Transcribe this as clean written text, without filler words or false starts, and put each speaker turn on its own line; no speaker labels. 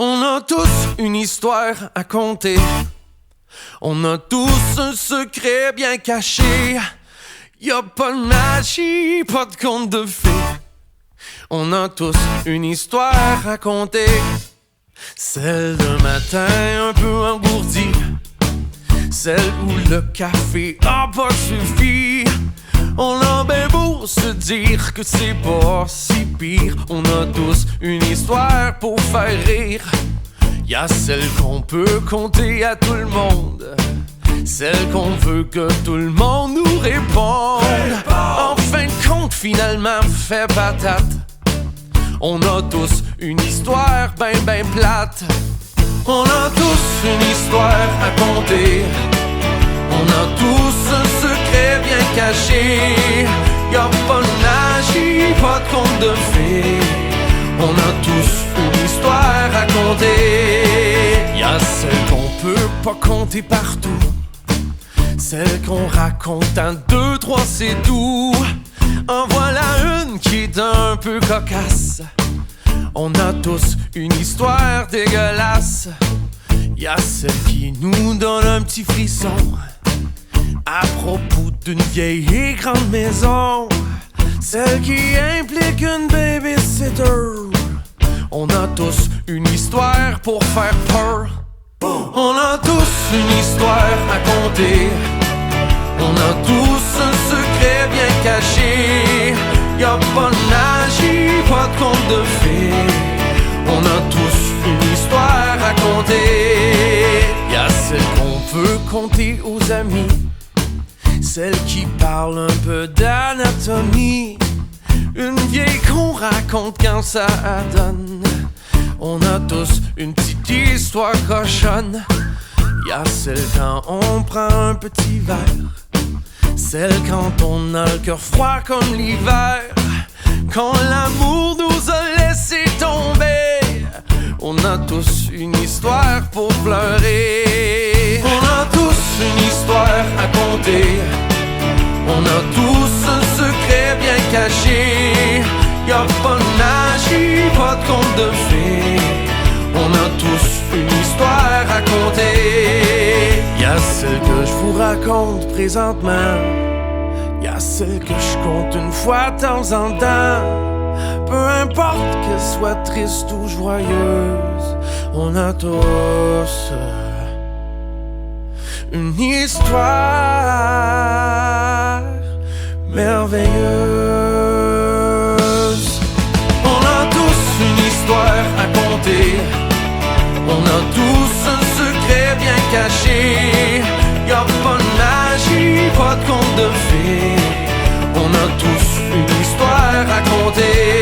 On a tous une histoire à conter. On a tous un secret bien caché. Y'a pas de magie, pas de conte de fées. On a tous une histoire à raconter. Celle d'un matin un peu engourdi, celle où le café a pas suffi. On a bien beau se dire que c'est pas si pire. On a tous une histoire pour faire rire. Y'a celle qu'on peut conter à tout le monde, celle qu'on veut que tout le monde nous réponde. En fin de compte, finalement, fait patate. On a tous une histoire ben plate. On a tous une histoire à conter. On a tous un secret bien caché. Y'a pas de magie, pas de conte de fées. On a tous une histoire à compter. Y'a celle qu'on peut pas compter partout, celle qu'on raconte en 2, 3, c'est tout. En voilà une qui est un peu cocasse. On a tous une histoire dégueulasse. Y'a celle qui nous donne un petit frisson à propos d'une vieille et grande maison, celle qui implique une babysitter. On a tous une histoire pour faire peur. On a tous une histoire à conter. On a tous un secret bien caché. Y'a pas de magie, pas de conte de fées. On a tous une histoire à conter. Y'a celle qu'on veut conter aux amis, celle qui parle un peu d'anatomie, une vieille qu'on raconte quand ça donne. On a tous une petite histoire cochonne. Y'a celle quand on prend un petit verre, celle quand on a le cœur froid comme l'hiver, quand l'amour nous a laissé tomber. On a tous une histoire pour pleurer. On a tous une histoire à conter. On a tous un secret bien caché. Y'a pas de magie, pas de conte de fées. On a tous une histoire à conter. Y'a celle que je vous raconte présentement, y'a celle que je compte une fois de temps en temps. Peu importe qu'elle soit triste ou joyeuse, on a tous une histoire merveilleuse. On a tous une histoire à conter. On a tous un secret bien caché. Y'a pas de magie, pas de conte de fées. On a tous une histoire à conter.